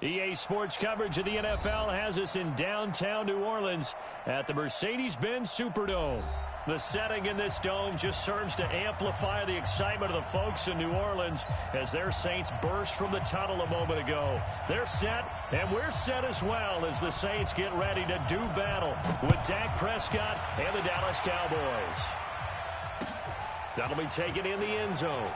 EA Sports coverage of the NFL has us in downtown New Orleans at the Mercedes-Benz Superdome. The setting in this dome just serves to amplify the excitement of the folks in New Orleans as their Saints burst from the tunnel a moment ago. They're set, and we're set as well as the Saints get ready to do battle with Dak Prescott and the Dallas Cowboys. That'll be taken in the end zone.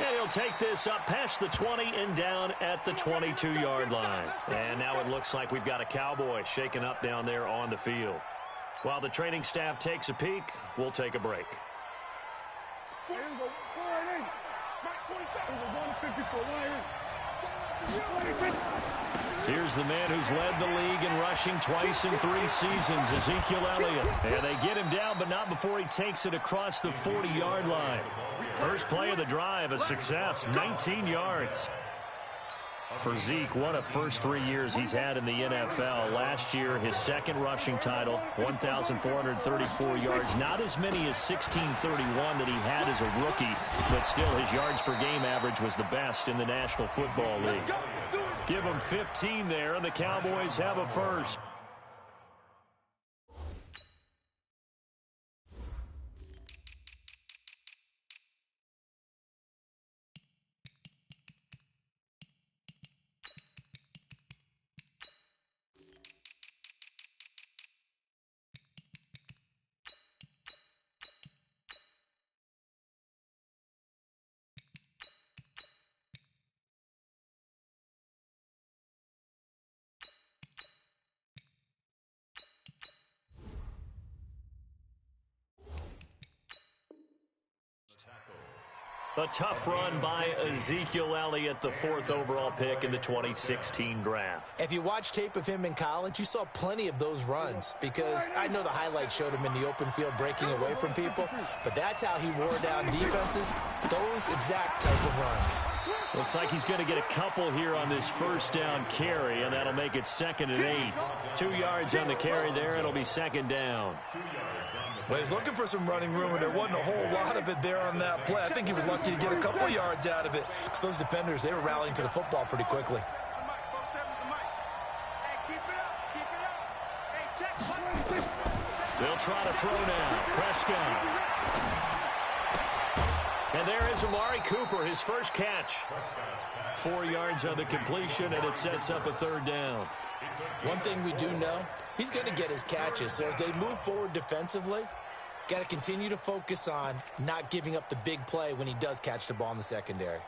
And he'll take this up past the 20 and down at the 22-yard line. And now it looks like we've got a Cowboy shaken up down there on the field. While the training staff takes a peek, we'll take a break. Here's the man who's led the league in rushing twice in 3 seasons, Ezekiel Elliott. And they get him down, but not before he takes it across the 40-yard line. First play of the drive, a success, 19 yards. For Zeke, what a first 3 years he's had in the NFL. Last year, his second rushing title, 1,434 yards. Not as many as 1,631 that he had as a rookie, but still his yards per game average was the best in the National Football League. Give him 15 there, and the Cowboys have a first. A tough run by Ezekiel Elliott, the 4th overall pick in the 2016 draft. If you watch tape of him in college, you saw plenty of those runs because I know the highlights showed him in the open field breaking away from people, but that's how he wore down defenses, those exact type of runs. Looks like he's going to get a couple here on this first down carry, and that'll make it 2nd and 8. 2 yards on the carry there. It'll be 2nd down. Well, he's looking for some running room, and there wasn't a whole lot of it there on that play. I think he was lucky to get a couple yards out of it because those defenders, they were rallying to the football pretty quickly. They'll try to throw now. Prescott. And there is Amari Cooper, his first catch. 4 yards on the completion, and it sets up a 3rd down. One thing we do know, he's going to get his catches. So as they move forward defensively, got to continue to focus on not giving up the big play when he does catch the ball in the secondary.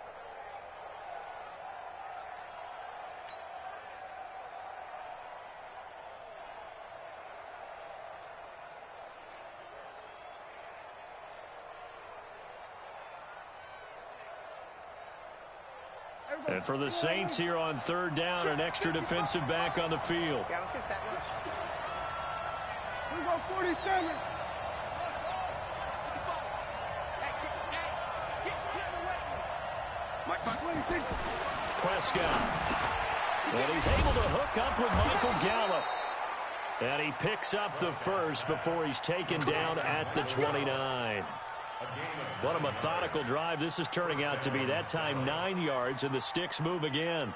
And for the Saints here on 3rd down, an extra defensive back on the field. Yeah, let's get set. We go 47. Prescott. And he's able to hook up with Michael Gallup. And he picks up the first before he's taken down at the 29. What a methodical drive this is turning out to be. That time 9 yards, and the sticks move again.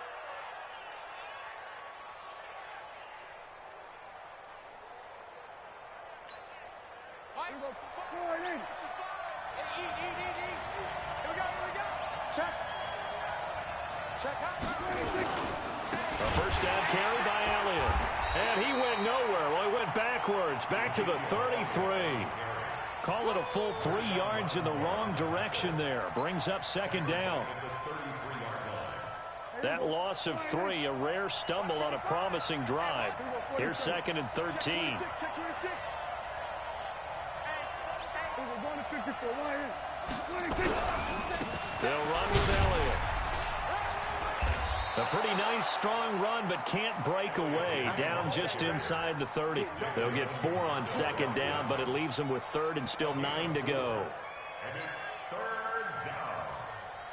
A first down carry by Elliott. And he went nowhere. Well, he went backwards, back to the 33. Call it a full 3 yards in the wrong direction there. Brings up 2nd down. That loss of 3, a rare stumble on a promising drive. Here's 2nd and 13. They'll run with Elliott. A pretty nice, strong run, but can't break away. Down just inside the 30. They'll get 4 on 2nd down, but it leaves them with 3rd and still 9 to go. And it's 3rd down.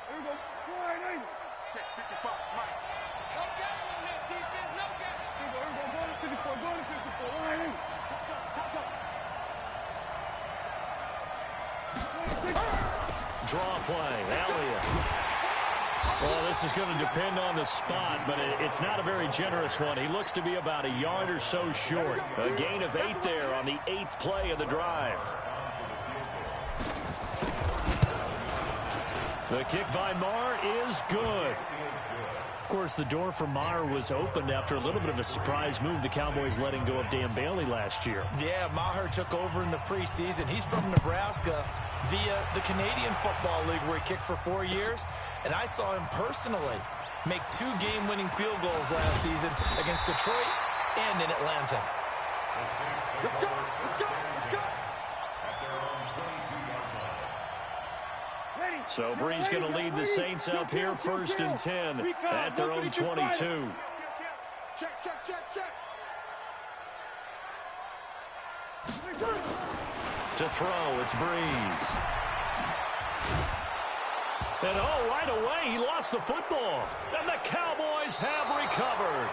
Here we go. 4-8. Check 55. Mike. No game on this defense. No game. Here we go. Go to 54. Go to 54. Draw play. Elliott. Well, this is going to depend on the spot, but it's not a very generous one. He looks to be about a yard or so short. A gain of 8 there on the 8th play of the drive. The kick by Maher is good. Of course, the door for Maher was opened after a little bit of a surprise move. The Cowboys letting go of Dan Bailey last year. Yeah, Maher took over in the preseason. He's from Nebraska via the Canadian Football League, where he kicked for 4 years. And I saw him personally make 2 game-winning field goals last season against Detroit and in Atlanta. Let's go. Let's go. Let's go. So Bree's going to lead the Saints up here 1st and 10 at their own 22. Check, check, check, check. To throw, it's Breeze. And right away, he lost the football. And the Cowboys have recovered.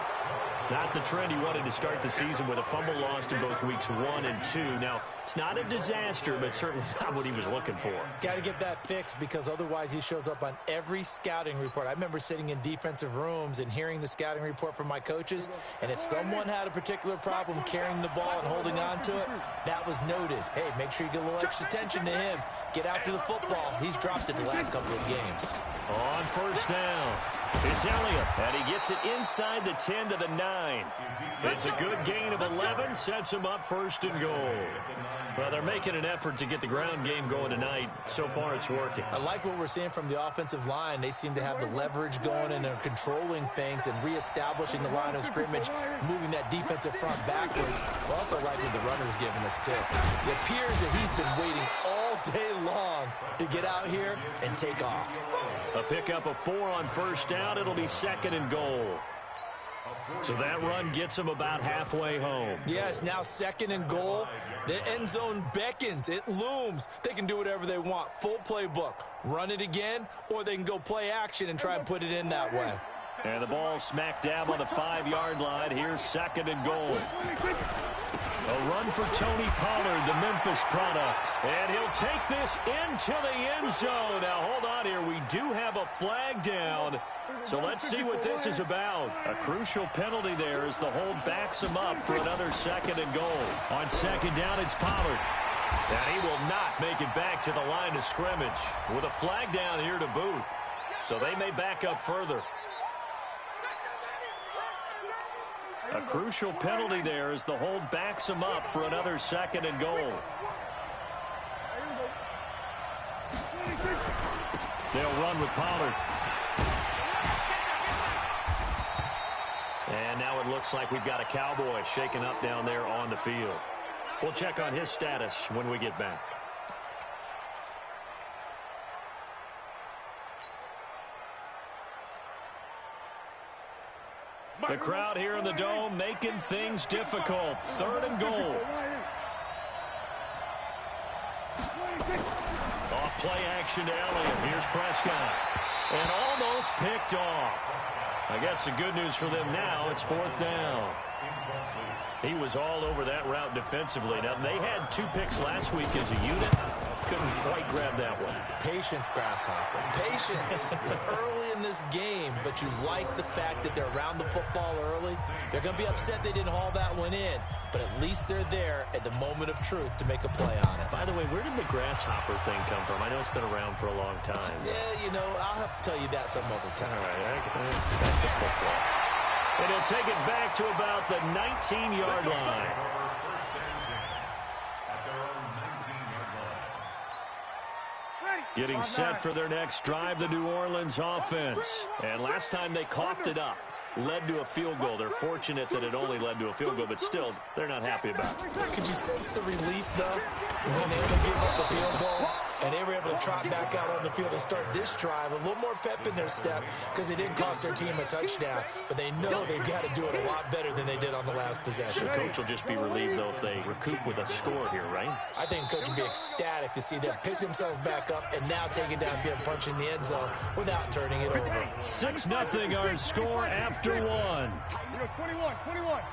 Not the trend he wanted to start the season with, a fumble lost in both weeks 1 and 2. Now, it's not a disaster, but certainly not what he was looking for. Got to get that fixed, because otherwise he shows up on every scouting report. I remember sitting in defensive rooms and hearing the scouting report from my coaches, and if someone had a particular problem carrying the ball and holding on to it, that was noted. Hey, make sure you get a little extra attention to him. Get after the football. He's dropped it the last couple of games. On 1st down, it's Elliott, and he gets it inside the 10 to the 9. It's a good gain of 11, sets him up 1st and goal. Well, they're making an effort to get the ground game going tonight. So far, it's working. I like what we're seeing from the offensive line. They seem to have the leverage going, and they're controlling things and reestablishing the line of scrimmage, moving that defensive front backwards. I also like what the runner's giving us, too. It appears that he's been waiting all day long to get out here and take off. A pickup of 4 on 1st down. It'll be 2nd and goal. So that run gets him about halfway home. Yes, now 2nd and goal. The end zone beckons. It looms. They can do whatever they want. Full playbook. Run it again, or they can go play action and try and put it in that way. And the ball smack dab on the 5-yard line. Here's 2nd and goal. A run for Tony Pollard, the Memphis product. And he'll take this into the end zone. Now, hold on here. We do have a flag down. So let's see what this is about. A crucial penalty there as the hold backs him up for another 2nd and goal. On 2nd down, it's Pollard. And he will not make it back to the line of scrimmage with a flag down here to boot. So they may back up further. A crucial penalty there as the hold backs him up for another 2nd and goal. They'll run with Pollard. And now it looks like we've got a Cowboy shaken up down there on the field. We'll check on his status when we get back. The crowd here in the Dome making things difficult. 3rd and goal. Off play action to Elliott. Here's Prescott. And almost picked off. I guess the good news for them now, it's 4th down. He was all over that route defensively. Now, they had 2 picks last week as a unit. Couldn't quite grab that one. Patience, Grasshopper. Patience. It's early in this game, but you like the fact that they're around the football early. They're going to be upset they didn't haul that one in, but at least they're there at the moment of truth to make a play on it. By the way, where did the Grasshopper thing come from? I know it's been around for a long time. Yeah, you know, I'll have to tell you that some other time. All right, back to football. And he'll take it back to about the 19-yard line. Getting set for their next drive, the New Orleans offense. And last time they coughed it up, led to a field goal. They're fortunate that it only led to a field goal, but still, they're not happy about it. Could you sense the relief, though, when they were to give up the field goal? And they were able to trot back out on the field and start this drive. A little more pep in their step because it didn't cost their team a touchdown. But they know they've got to do it a lot better than they did on the last possession. The coach will just be relieved, though, if they recoup with a score here, right? I think the coach will be ecstatic to see them pick themselves back up and now take it downfield and punch in the end zone without turning it over. 6-0 our score after 1. 21.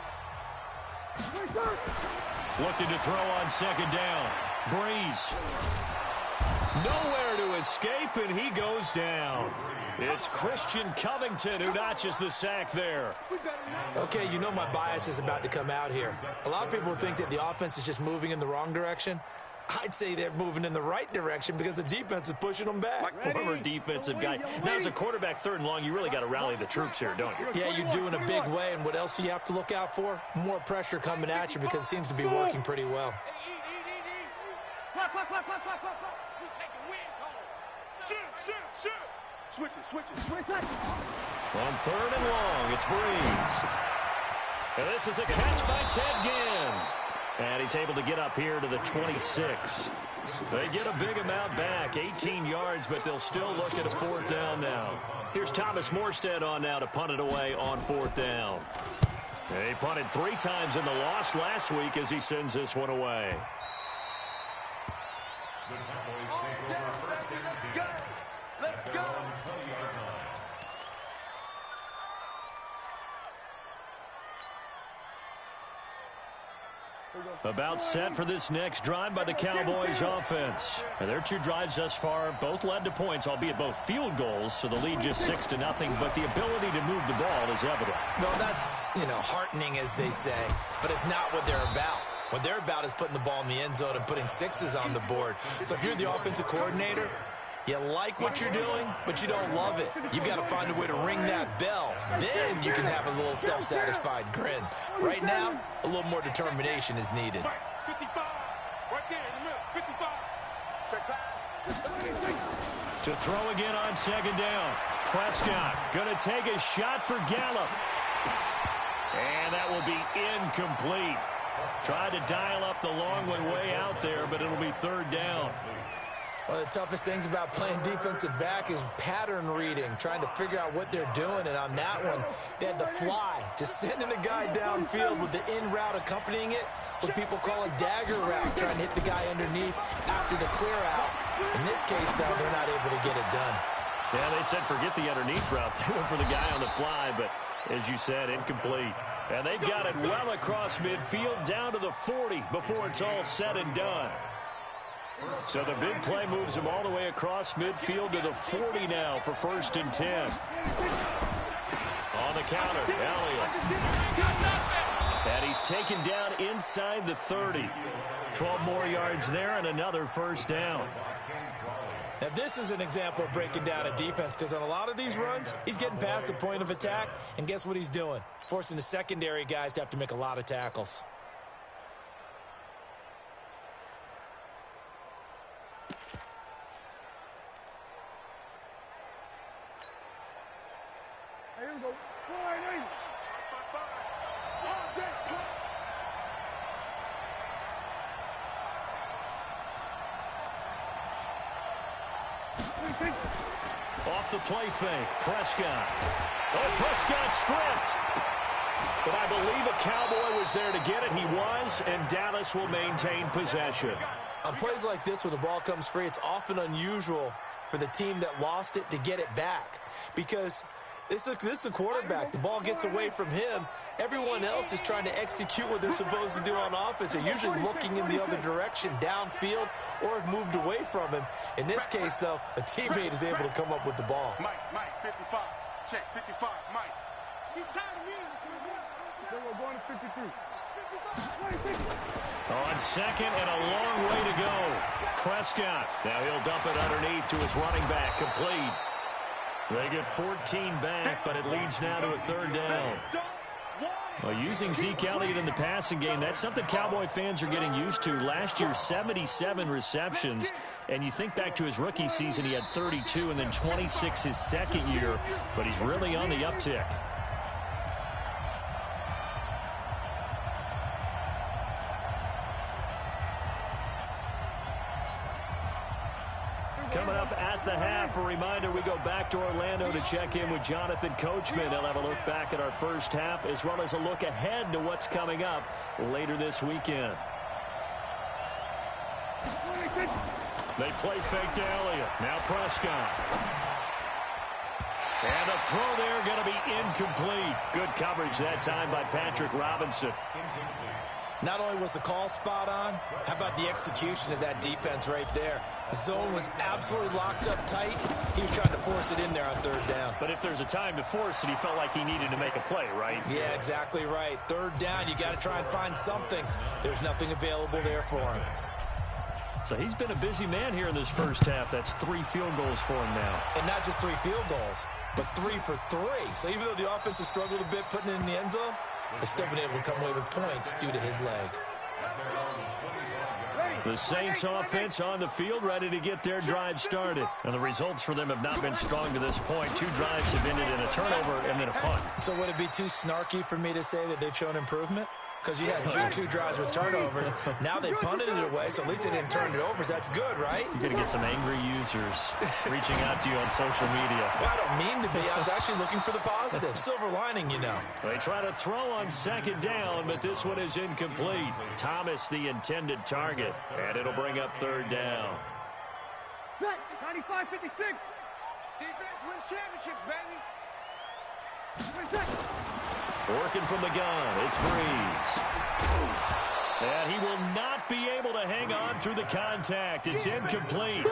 Looking to throw on 2nd down. Breeze. Nowhere to escape, and he goes down. It's Christian Covington who notches the sack there. Okay, you know my bias is about to come out here. A lot of people think that the offense is just moving in the wrong direction. I'd say they're moving in the right direction because the defense is pushing them back. Former defensive guy. Now, as a quarterback, 3rd and long, you really got to rally the troops here, don't you? Yeah, you do in a big way, and what else do you have to look out for? More pressure coming at you because it seems to be working pretty well. Switch it. On 3rd and long, it's Breeze. And this is a catch by Ted Ginn. And he's able to get up here to the 26. They get a big amount back, 18 yards, but they'll still look at a 4th down now. Here's Thomas Morstead on now to punt it away on 4th down. He punted 3 times in the loss last week as he sends this one away. Let's go. About set for this next drive by the Cowboys offense. And their 2 drives thus far both led to points, albeit both field goals, so the lead just 6-0, but the ability to move the ball is evident. Well, that's, heartening, as they say, but it's not what they're about. What they're about is putting the ball in the end zone and putting 6s on the board. So if you're the offensive coordinator, you like what you're doing, but you don't love it. You've got to find a way to ring that bell. Then you can have a little self-satisfied grin. Right now, a little more determination is needed. 55. Right there in the middle. 55. Check pass. To throw again on 2nd down. Prescott going to take a shot for Gallup. And that will be incomplete. Tried to dial up the long one way out there, but it'll be 3rd down. One of the toughest things about playing defensive back is pattern reading, trying to figure out what they're doing. And on that one, they had the fly, just sending a guy downfield with the in route accompanying it, what people call a dagger route, trying to hit the guy underneath after the clear out. In this case, though, they're not able to get it done. Yeah, they said forget the underneath route. They went for the guy on the fly, but as you said, incomplete. And they've got it well across midfield down to the 40 before it's all said and done. So the big play moves him all the way across midfield to the 40 now for 1st and 10. On the counter, Elliott. And he's taken down inside the 30. 12 more yards there and another 1st down. Now, this is an example of breaking down a defense because on a lot of these runs, he's getting past the point of attack, and guess what he's doing? Forcing the secondary guys to have to make a lot of tackles. Here we go. 480. Off the play fake, Prescott. Oh, Prescott stripped. But I believe a Cowboy was there to get it. He was, and Dallas will maintain possession. On plays like this, when the ball comes free, it's often unusual for the team that lost it to get it back. Because this is a quarterback. The ball gets away from him. Everyone else is trying to execute what they're supposed to do on offense. They're usually looking in the other direction, downfield, or have moved away from him. In this case, though, a teammate is able to come up with the ball. Mike, 55. Check, 55, Mike. He's tired of me. We're going to 53. On 2nd and a long way to go. Prescott. Now he'll dump it underneath to his running back. Complete. They get 14 back, but it leads now to a 3rd down. Well, using Zeke Elliott in the passing game, that's something Cowboy fans are getting used to. Last year, 77 receptions, and you think back to his rookie season, he had 32 and then 26 his 2nd year, but he's really on the uptick. Coming up at the half, a reminder, we go back to Orlando to check in with Jonathan Coachman. He'll have a look back at our first half as well as a look ahead to what's coming up later this weekend. They play fake to Elliott. Now Prescott. And a throw there going to be incomplete. Good coverage that time by Patrick Robinson. Not only was the call spot on, how about the execution of that defense right there? The zone was absolutely locked up tight. He was trying to force it in there on third down. But if there's a time to force it, he felt like he needed to make a play, right? Yeah, exactly right. Third down, you got to try and find something. There's nothing available there for him. So he's been a busy man here in this first half. That's 3 field goals for him now. And not just 3 field goals, but 3 for 3. So even though the offense has struggled a bit putting it in the end zone, they've still been able to come away with points due to his leg. The Saints offense on the field, ready to get their drive started. And the results for them have not been strong to this point. 2 drives have ended in a turnover and then a punt. So would it be too snarky for me to say that they've shown improvement? Because you had two drives with turnovers. Now they punted it away, so at least they didn't turn it over. So that's good, right? You're going to get some angry users reaching out to you on social media. Well, I don't mean to be. I was actually looking for the positive. Silver lining, you know. They try to throw on second down, but this one is incomplete. Thomas, the intended target, and it'll bring up third down. 95-56. Defense wins championships, baby. Working from the gun, it's Breeze. And he will not be able to hang on through the contact. It's incomplete.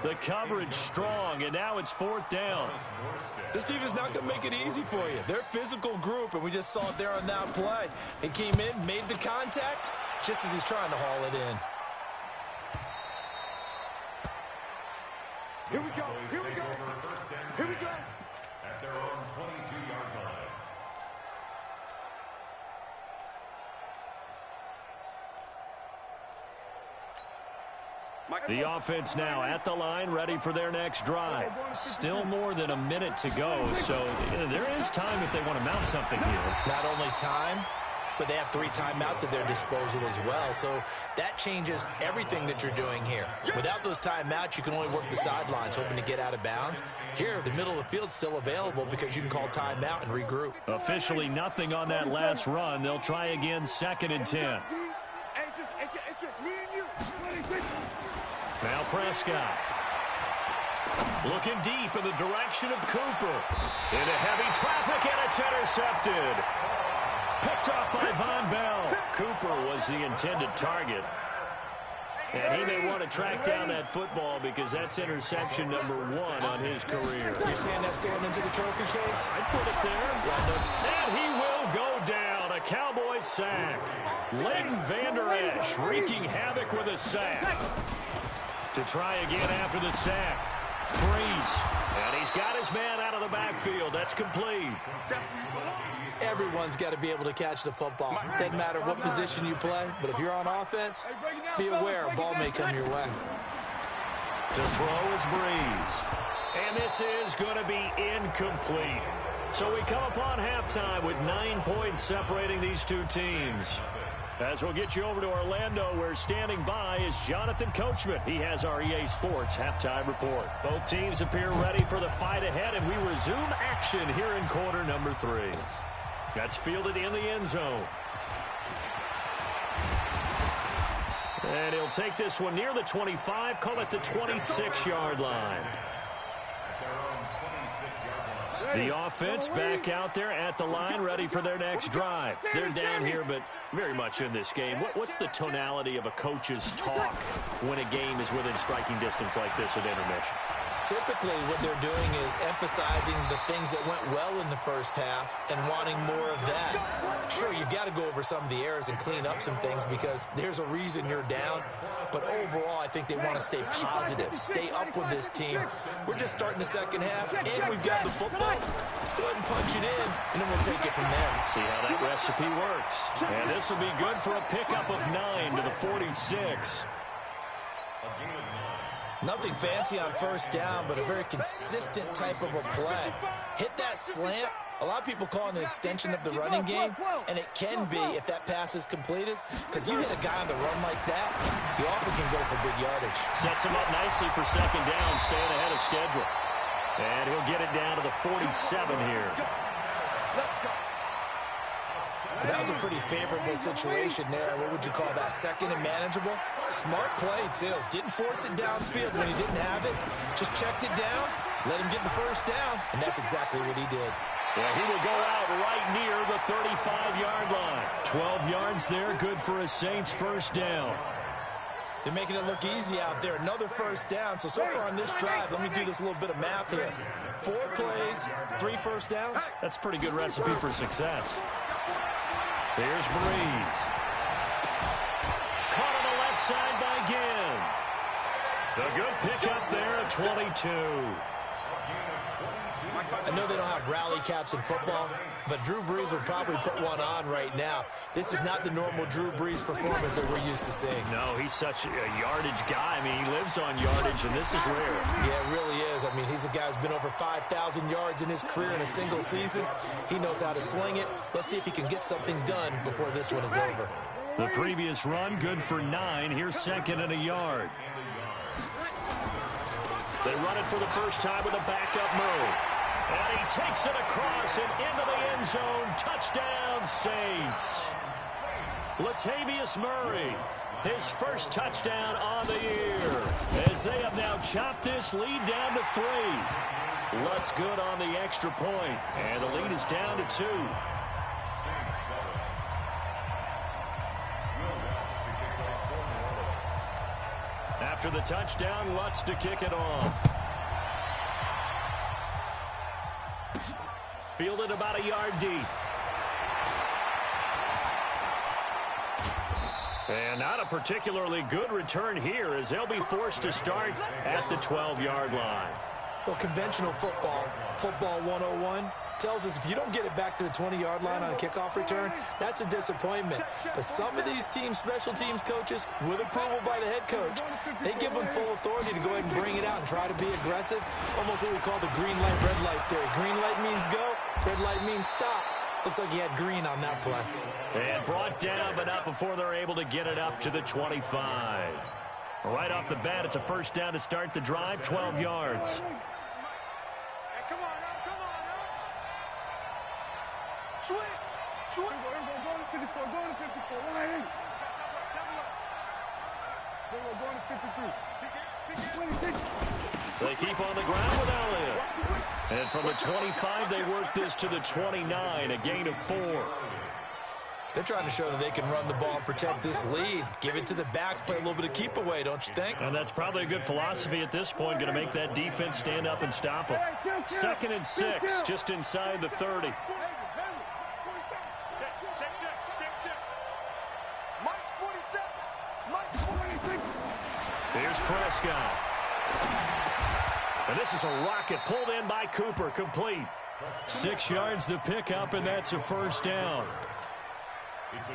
The coverage strong, and now it's 4th down. This team is not going to make it easy for you. They're a physical group, and we just saw it there on that play. He came in, made the contact, just as he's trying to haul it in. Here we go. Here we go. Here we go. At their own 22-yard line. The offense now at the line, ready for their next drive. Still more than a minute to go, so there is time if they want to mount something here. Not only time, but they have 3 timeouts at their disposal as well, so that changes everything that you're doing here. Without those timeouts, you can only work the sidelines, hoping to get out of bounds. Here, the middle of the field's still available because you can call timeout and regroup. Officially nothing on that last run. They'll try again, 2nd and 10. It's just me and you. Now Prescott. Looking deep in the direction of Cooper. Into heavy traffic, and it's intercepted. Picked off by Von Bell. Cooper was the intended target. And he may want to track down that football because that's interception number 1 on his career. You're saying that's going into the trophy case? I'd put it there. And he will go down. A Cowboys sack. Leighton Vander Esch wreaking havoc with a sack. To try again after the sack. Breeze. And he's got his man out of the backfield. That's complete. Everyone's got to be able to catch the football. Doesn't matter what position you play, but if you're on offense, be aware a ball may come your way. To throw is Breeze. And this is going to be incomplete. So we come upon halftime with 9 points separating these two teams. As we'll get you over to Orlando, where standing by is Jonathan Coachman. He has our EA Sports halftime report. Both teams appear ready for the fight ahead, and we resume action here in quarter number 3. That's fielded in the end zone. And he'll take this one near the 25, call it the 26-yard line. The offense back out there at the line, ready for their next drive. They're down here, but very much in this game. What's the tonality of a coach's talk when a game is within striking distance like this at intermission? Typically, what they're doing is emphasizing the things that went well in the first half and wanting more of that. Sure, you've got to go over some of the errors and clean up some things because there's a reason you're down. But overall, I think they want to stay positive, stay up with this team. We're just starting the second half, and we've got the football. Let's go ahead and punch it in, and then we'll take it from there. See how that recipe works. And this will be good for a pickup of 9 to the 46. Nothing fancy on first down, but a very consistent type of a play. Hit that slant. A lot of people call it an extension of the running game, and it can be if that pass is completed, because you hit a guy on the run like that, you often can go for big yardage. Sets him up nicely for second down, staying ahead of schedule. And he'll get it down to the 47 here. That was a pretty favorable situation there. What would you call that? Second and manageable? Smart play, too. Didn't force it downfield when he didn't have it. Just checked it down, let him get the first down, and that's exactly what he did. Well, he will go out right near the 35-yard line. 12 yards there, good for a Saints first down. They're making it look easy out there. Another first down. So far on this drive, let me do this little bit of math here. 4 plays, 3 first downs. That's a pretty good recipe for success. Here's Breeze. Caught on the left side by Ginn. A good pickup there at 22. I know they don't have rally caps in football, but Drew Brees will probably put one on right now. This is not the normal Drew Brees performance that we're used to seeing. No, he's such a yardage guy. I mean, he lives on yardage, and this is rare. Yeah, it really is. I mean, he's a guy who's been over 5,000 yards in his career in a single season. He knows how to sling it. Let's see if he can get something done before this one is over. The previous run, good for 9. Here's 2nd and a yard. They run it for the first time with a backup move. And he takes it across and into the end zone. Touchdown, Saints. Latavius Murray, his first touchdown on the year, as they have now chopped this lead down to 3. Lutz good on the extra point, and the lead is down to 2. After the touchdown, Lutz to kick it off. Fielded about a yard deep. And not a particularly good return here, as they'll be forced to start at the 12-yard line. Well, conventional football 101, tells us if you don't get it back to the 20-yard line on a kickoff return, that's a disappointment. But some of these teams, special teams coaches, with approval by the head coach, they give them full authority to go ahead and bring it out and try to be aggressive. Almost what we call the green light, red light theory. Green light means go, red light means stop. Looks like he had green on that play. And brought down, but not before they're able to get it up to the 25. Right off the bat, it's a first down to start the drive, 12 yards. Switch. Go to 54. Go to 54. Go to 53. 26. They keep on the ground with Elliott. And from the 25, they work this to the 29, a gain of 4. They're trying to show that they can run the ball and protect this lead. Give it to the backs, play a little bit of keep away, don't you think? And that's probably a good philosophy at this point, going to make that defense stand up and stop them. 2nd and 6, just inside the 30. Here's Prescott. And this is a rocket pulled in by Cooper, complete. 6 yards the pickup, and that's a first down.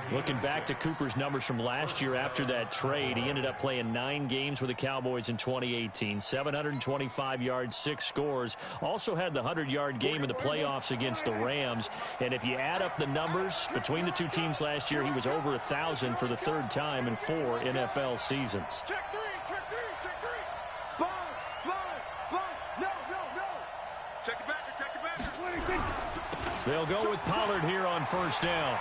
Looking back to Cooper's numbers from last year after that trade, he ended up playing 9 games with the Cowboys in 2018. 725 yards, 6 scores. Also had the 100-yard game in the playoffs against the Rams. And if you add up the numbers between the two teams last year, he was over 1,000 for the 3rd time in 4 NFL seasons. Check three. Sponge. No. Check it back. They'll go with Pollard here on first down.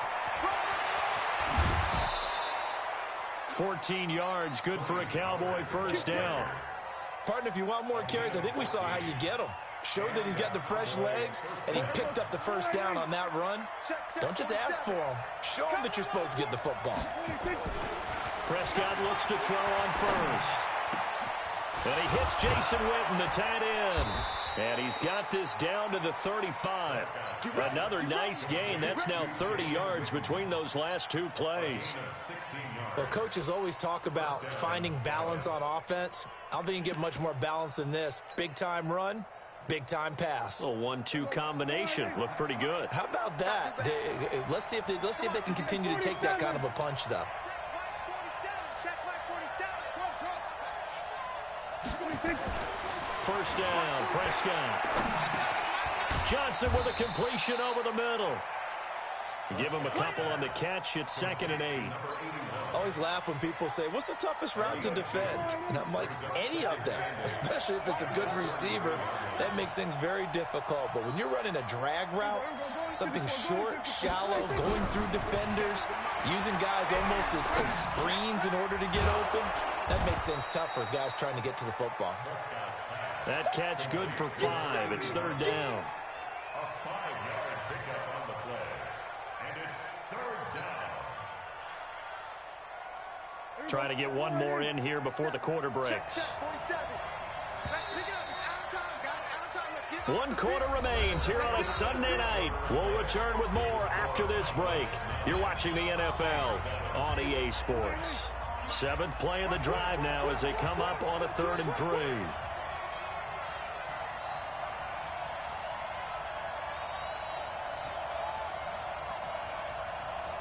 14 yards, good for a Cowboy first down. Partner, if you want more carries, I think we saw how you get them. Showed that he's got the fresh legs, and he picked up the first down on that run. Don't just ask for them. Show them that you're supposed to get the football. Prescott looks to throw on first. And he hits Jason Witten, the tight end. And he's got this down to the 35. Another nice gain. That's now 30 yards between those last 2 plays. Well, coaches always talk about finding balance on offense. I don't think you can get much more balance than this. Big-time run, big-time pass. A 1-2 combination. Looked pretty good. How about that? Let's see if they can continue to take that kind of a punch, though. First down, Prescott. Johnson with a completion over the middle. Give him a couple on the catch. It's 2nd and 8. Always laugh when people say, what's the toughest route to defend? And I'm like, any of them, especially if it's a good receiver. That makes things very difficult. But when you're running a drag route, something short, shallow, going through defenders, using guys almost as screens in order to get open, that makes things tough for guys trying to get to the football. That catch good for 5. It's 3rd down. Try to get one more in here before the quarter breaks. 1 quarter remains here on a Sunday night. We'll return with more after this break. You're watching the NFL on EA Sports. 7th play of the drive now as they come up on a 3rd and 3.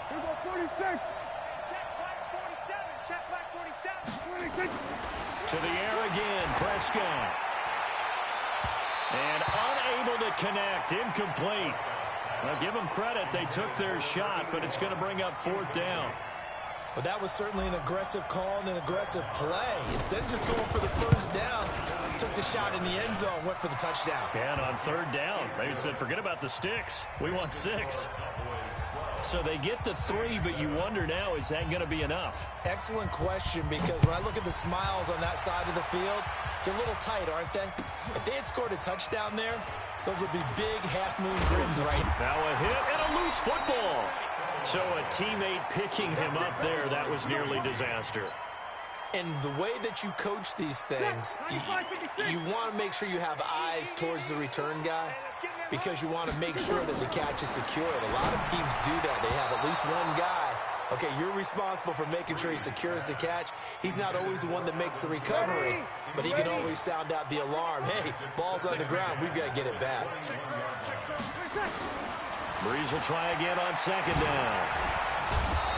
Here go 46. Check back 47. Check back 47. 26. To the air again, Prescott. And unable to connect, incomplete. Well, give them credit, they took their shot, but it's going to bring up 4th down. But that was certainly an aggressive call and an aggressive play. Instead of just going for the 1st down, took the shot in the end zone, went for the touchdown. And on 3rd down, they said, forget about the sticks. We want 6. So they get to 3, but you wonder now, is that going to be enough? Excellent question, because when I look at the smiles on that side of the field, they're a little tight, aren't they? If they had scored a touchdown there, those would be big half-moon grins, right? Now a hit and a loose football. So a teammate picking him up there, that was nearly disaster. And the way that you coach these things, you want to make sure you have eyes towards the return guy because you want to make sure that the catch is secured. A lot of teams do that. They have at least one guy. Okay, you're responsible for making sure he secures the catch. He's not always the one that makes the recovery, but he can always sound out the alarm. Hey, ball's on the ground. We've got to get it back. Breeze will try again on 2nd down.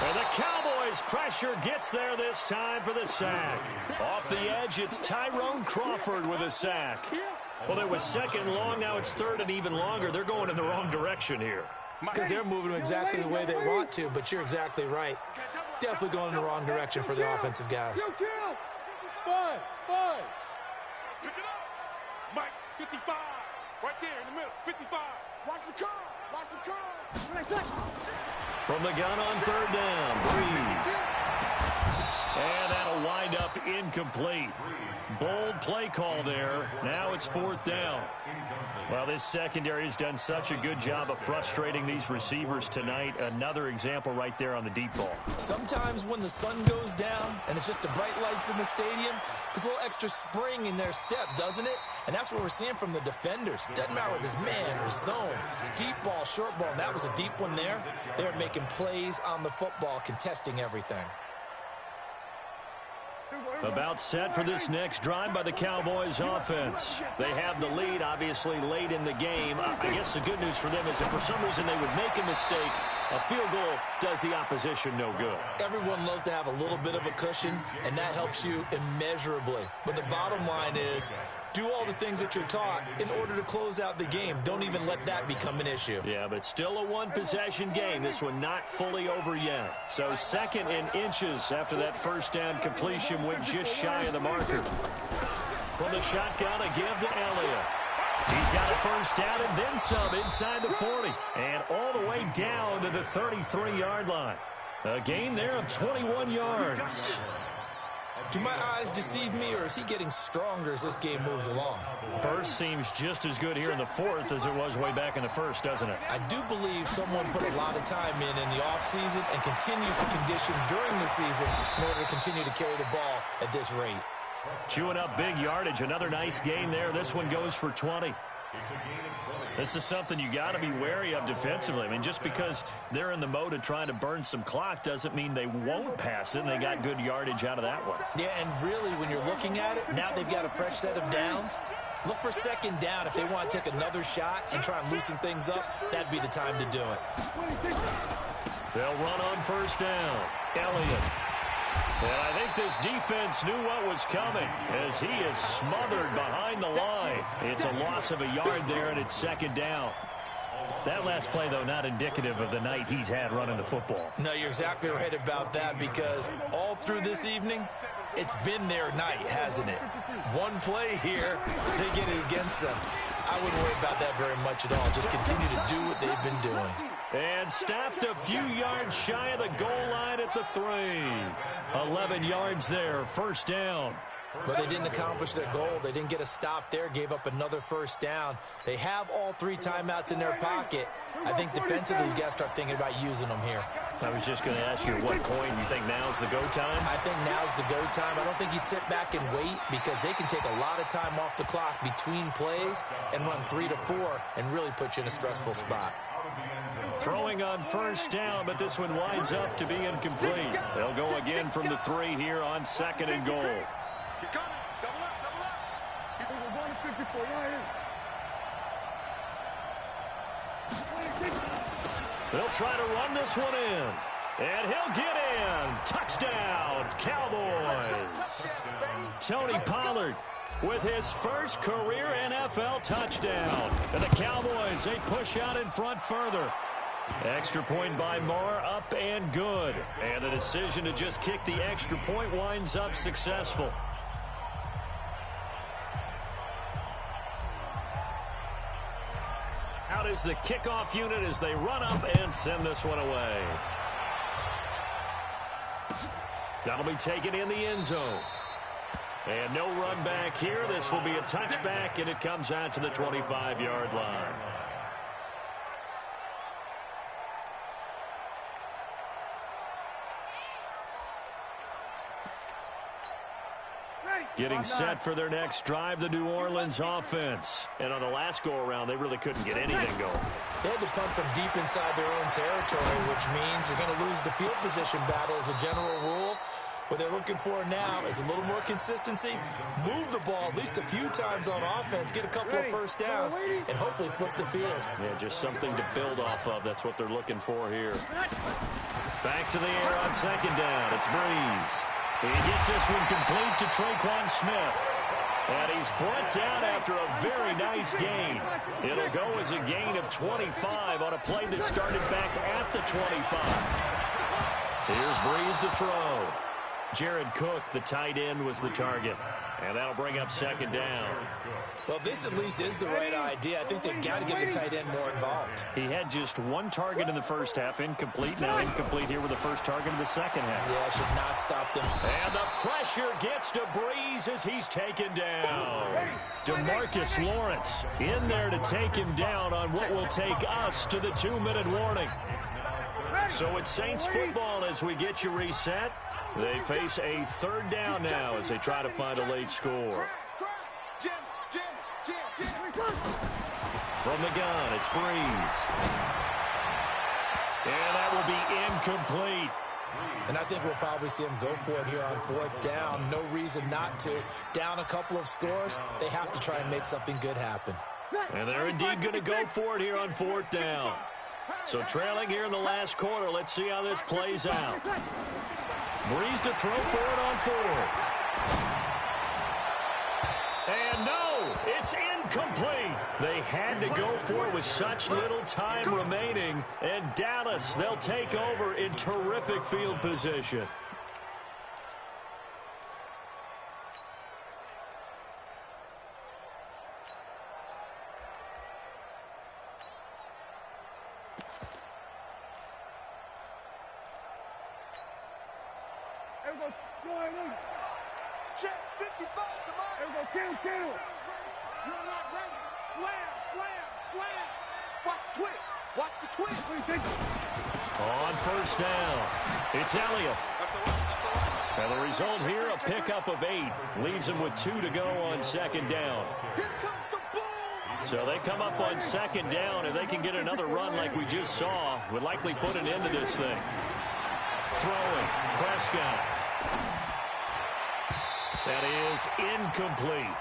And the Cowboys pressure gets there this time for the sack. Off the edge, it's Tyrone Crawford with a sack. Well, it was 2nd and long, now it's 3rd and even longer. They're going in the wrong direction here. Because they're moving them exactly the way they want to, but you're exactly right. Definitely going in the wrong direction for the offensive guys. Five. Pick it up. Mike, 55. Right there in the middle, 55. Watch the curl. From the gun on 3rd down, Breeze. And that'll wind up incomplete. Bold play call there. Now it's 4th down. Well, this secondary has done such a good job of frustrating these receivers tonight. Another example right there on the deep ball. Sometimes when the sun goes down and it's just the bright lights in the stadium, there's a little extra spring in their step, doesn't it? And that's what we're seeing from the defenders. Doesn't matter whether it's man or zone, deep ball, short ball. And that was a deep one there. They're making plays on the football, contesting everything. About set for this next drive by the Cowboys offense. They have the lead, obviously, late in the game. I guess the good news for them is if for some reason they would make a mistake, a field goal does the opposition no good. Everyone loves to have a little bit of a cushion, and that helps you immeasurably. But the bottom line is, do all the things that you're taught in order to close out the game. Don't even let that become an issue. Yeah, but still a one-possession game. This one not fully over yet. So 2nd and inches after that 1st down completion went just shy of the marker. From the shotgun, a give to Elliott. He's got a 1st down and then some inside the 40. And all the way down to the 33-yard line. A gain there of 21 yards. Do my eyes deceive me, or is he getting stronger as this game moves along? Burst seems just as good here in the 4th as it was way back in the 1st, doesn't it? I do believe someone put a lot of time in the offseason and continues to condition during the season in order to continue to carry the ball at this rate. Chewing up big yardage. Another nice gain there. This one goes for 20. This is something you got to be wary of defensively. I mean, just because they're in the mode of trying to burn some clock doesn't mean they won't pass it, and they got good yardage out of that one. Yeah, and really, when you're looking at it, now they've got a fresh set of downs. Look for 2nd down. If they want to take another shot and try and loosen things up, that'd be the time to do it. They'll run on 1st down. Elliott. And I think this defense knew what was coming as he is smothered behind the line. It's a loss of a yard there, and it's 2nd down. That last play, though, not indicative of the night he's had running the football. No, you're exactly right about that, because all through this evening, it's been their night, hasn't it? One play here, they get it against them. I wouldn't worry about that very much at all. Just continue to do what they've been doing. And stopped a few yards shy of the goal line at the 3. 11 yards there, 1st down. But they didn't accomplish their goal. They didn't get a stop there, gave up another first down. They have all 3 timeouts in their pocket. I think defensively, you got to start thinking about using them here. I was just going to ask you, at what point you think now's the go time? I think now's the go time. I don't think you sit back and wait, because they can take a lot of time off the clock between plays and run 3 to 4 and really put you in a stressful spot. Throwing on first down, but this one winds up to be incomplete. They'll go again from the 3 here on 2nd and goal. He's coming. Double up, double up. He's going to 54. They'll try to run this one in. And he'll get in. Touchdown, Cowboys. Tony Pollard with his first career NFL touchdown. And the Cowboys, they push out in front further. Extra point by Marr, up and good. And the decision to just kick the extra point winds up successful. Out is the kickoff unit as they run up and send this one away. That'll be taken in the end zone. And no run back here. This will be a touchback, and it comes out to the 25-yard line. Getting set for their next drive, the New Orleans offense. And on the last go-around, they really couldn't get anything going. They had to punt from deep inside their own territory, which means you're going to lose the field position battle as a general rule. What they're looking for now is a little more consistency, move the ball at least a few times on offense, get a couple of first downs, and hopefully flip the field. Yeah, just something to build off of. That's what they're looking for here. Back to the air on 2nd down. It's Breeze. He gets this one complete to Traquan Smith. And he's brought down after a very nice gain. It'll go as a gain of 25 on a play that started back at the 25. Here's Breeze to throw. Jared Cook, the tight end, was the target. And that'll bring up 2nd down. Well, this at least is the right idea. I think they've got to get the tight end more involved. He had just 1 target in the first half, incomplete. Now incomplete here with the first target of the second half. Yeah, should not stop them. And the pressure gets to Breeze as he's taken down. DeMarcus Lawrence in there to take him down on what will take us to the 2-minute warning. So it's Saints football as we get you reset. They face a 3rd down now as they try to find a late score. From the gun, it's Breeze. And that will be incomplete. And I think we'll probably see them go for it here on 4th down. No reason not to. Down a couple of scores, they have to try and make something good happen. And they're indeed going to go for it here on 4th down. So trailing here in the last quarter, let's see how this plays out. Breeze to throw for it on 4th. And no, it's incomplete. They had to go for it with such little time remaining. And Dallas, they'll take over in terrific field position. Check 55, come on. There we go, kill. You're not ready. Slam. Watch the twist. Watch the twist. On 1st down, it's Elliott. And the result here, a pickup of 8. Leaves him with 2 to go on 2nd down. Here comes the boom. So they come up on 2nd down, and they can get another run like we just saw. Would likely put an end to this thing. Throwing, Prescott. That is incomplete.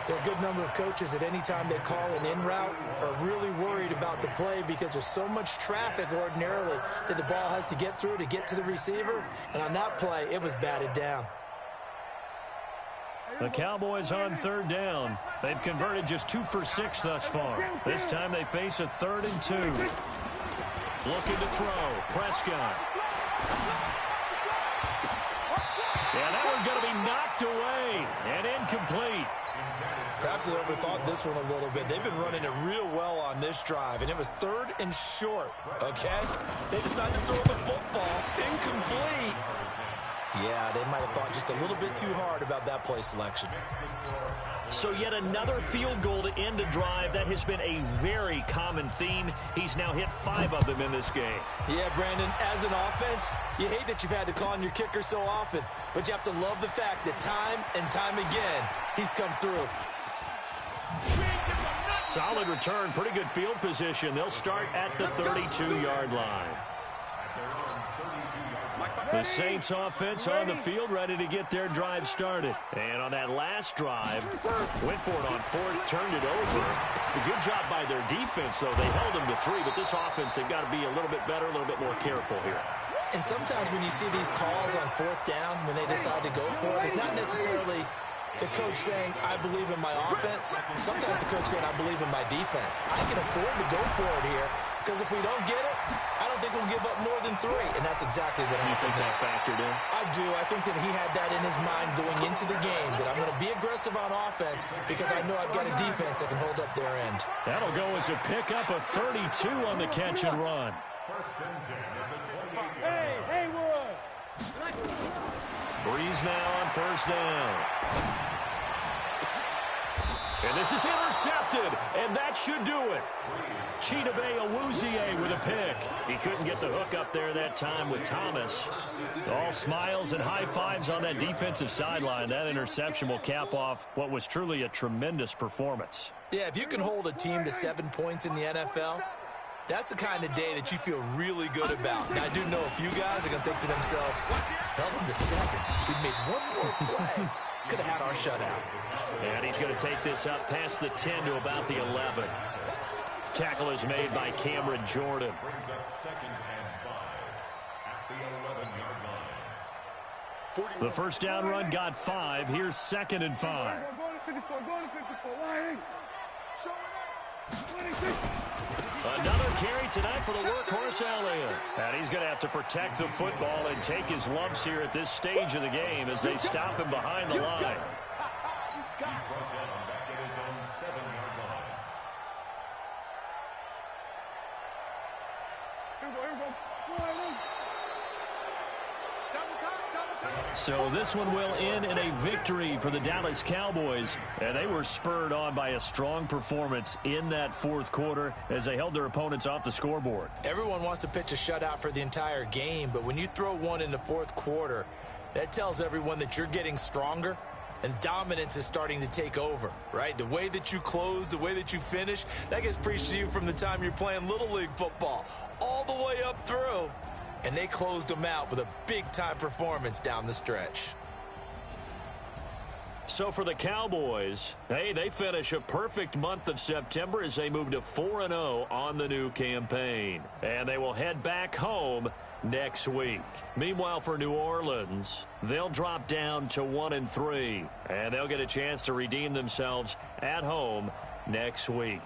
There are a good number of coaches that any time they call an in route are really worried about the play because there's so much traffic ordinarily that the ball has to get through to get to the receiver. And on that play, it was batted down. The Cowboys on 3rd down. They've converted just 2 for 6 thus far. This time they face a 3rd and 2. Looking to throw. Prescott. Yeah, that one's going to be knocked away and incomplete. Perhaps they overthought this one a little bit. They've been running it real well on this drive, and it was 3rd and short, okay? They decided to throw the football incomplete. Yeah, they might have thought just a little bit too hard about that play selection. So yet another field goal to end a drive. That has been a very common theme. He's now hit 5 of them in this game. Yeah, Brandon, as an offense, you hate that you've had to call on your kicker so often, but you have to love the fact that time and time again, he's come through. Solid return, pretty good field position. They'll start at the 32-yard line. The Saints offense on the field, ready to get their drive started. And on that last drive, went for it on 4th, turned it over. A good job by their defense, though. They held them to 3, but this offense, they've got to be a little bit better, a little bit more careful here. And sometimes when you see these calls on 4th down, when they decide to go for it, it's not necessarily the coach saying, I believe in my offense. Sometimes the coach saying, I believe in my defense. I can afford to go for it here, because if we don't get it, I don't think we'll give up more than 3. And that's exactly what happened. You think that factored in? I do. I think that he had that in his mind going into the game, that I'm going to be aggressive on offense because I know I've got a defense that can hold up their end. That'll go as a pickup of 32 on the catch and run. Hey, Haywood! Breeze now on 1st down. And this is intercepted, and that should do it. Chidobe Awuzie with a pick. He couldn't get the hook up there that time with Thomas. All smiles and high fives on that defensive sideline. That interception will cap off what was truly a tremendous performance. Yeah, if you can hold a team to 7 points in the NFL, that's the kind of day that you feel really good about. And I do know a few guys are going to think to themselves, held them to 7. If we'd made one more play, could have had our shutout. And he's going to take this up past the 10 to about the 11. Tackle is made by Cameron Jordan. Brings up 2nd and 5 at the 11-yard line. The first down run got 5. Here's 2nd and 5. Go to 54, go to 54. Line. Another carry tonight for the workhorse Elliott. And he's going to have to protect the football and take his lumps here at this stage of the game as they stop him behind the line. He's brought down back at his own 7-yard line. Here we go. Line. So this one will end in a victory for the Dallas Cowboys. And they were spurred on by a strong performance in that 4th quarter as they held their opponents off the scoreboard. Everyone wants to pitch a shutout for the entire game, but when you throw one in the 4th quarter, that tells everyone that you're getting stronger and dominance is starting to take over, right? The way that you close, the way that you finish, that gets preached to you from the time you're playing Little League football all the way up through. And they closed them out with a big-time performance down the stretch. So for the Cowboys, hey, they finish a perfect month of September as they move to 4-0 on the new campaign. And they will head back home next week. Meanwhile, for New Orleans, they'll drop down to 1-3. And they'll get a chance to redeem themselves at home next week.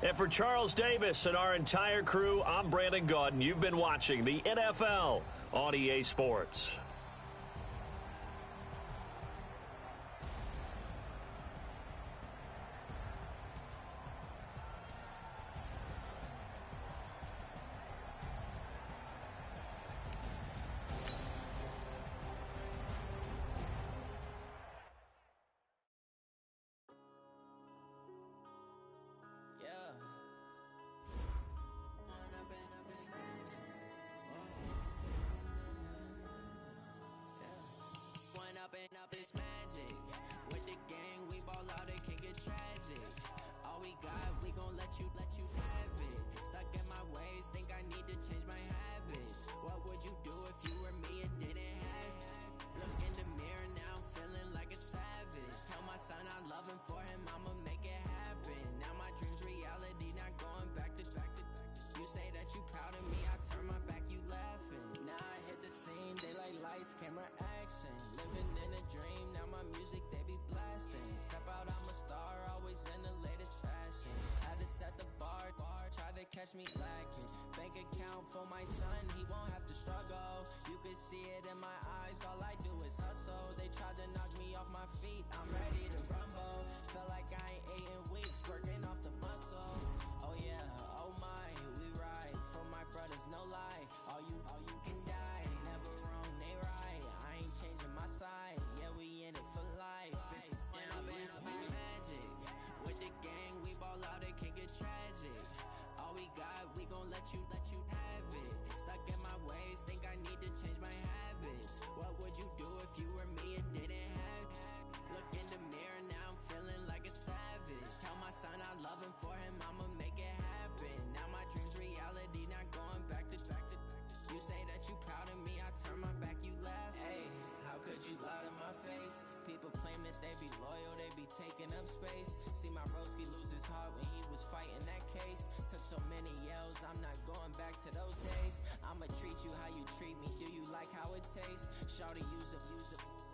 And for Charles Davis and our entire crew, I'm Brandon Gaudin. You've been watching the NFL on EA Sports. Up this magic with the gang, we ball out, it can get tragic. All we got, we gon' let you have it. Stuck in my ways, think I need to change my habits. What would you do if you were me and didn't have it? Look in the mirror now, I'm feeling like a savage. Tell my son I love him, for him I'ma make it happen. Now my dreams reality, not going back to. You say that you proud of me, I turn my back, you laughing. Now I hit the scene, daylight lights, camera action. Living in a dream, now my music they be blasting. Step out, I'm a star, always in the latest fashion. Had to set the bar, try to catch me lacking. Bank account for my son, he won't have to struggle. You can see it in my eyes, all I do is hustle. They tried to knock me off my feet, I'm ready to rumble. Feel like I ain't ate in weeks, working off the muscle. Oh yeah, oh my, we ride for my brothers, no lie. All you can die, never run. need to change my habits. What would you do if you were me and didn't have? Look in the mirror, now I'm feeling like a savage. Tell my son I love him, for him I'ma make it happen. Now my dream's reality, not going back to. You say that you proud of me, I turn my back, you laugh. Hey, how could you lie to my face? People claim that they be loyal, they be taking up space. See my broski lose his heart when he was fighting that case. Took so many yells, I'm not going back to those days. I'ma treat you how you treat me, do you like how it tastes? Shawty, use up,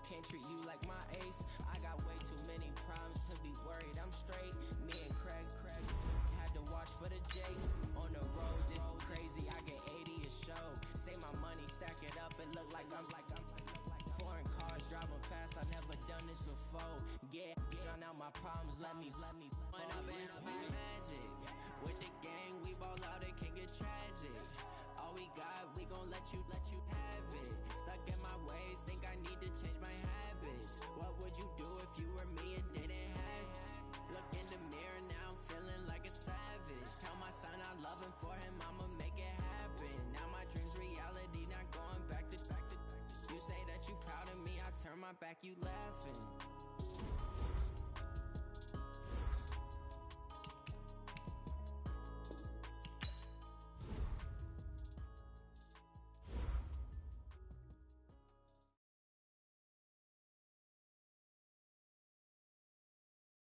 can't treat you like my ace. I got way too many problems to be worried, I'm straight. Me and Craig had to watch for the J's. On the road, this crazy, I get 80 a show. Say my money, stack it up, it look like I'm foreign cars, driving fast, I never done this before. Drown out my problems, let me When I've been up is magic. With the gang, we ball out, it can get tragic. All we got, we gon' let you have it. Stuck in my ways, think I need to change my habits. What would you do if you were me and didn't have? Look in the mirror, now I'm feeling like a savage. Tell my son I love him, for him I'ma make it happen. Now my dream's reality, not going back to. You say that you proud of me, I turn my back, you laughing.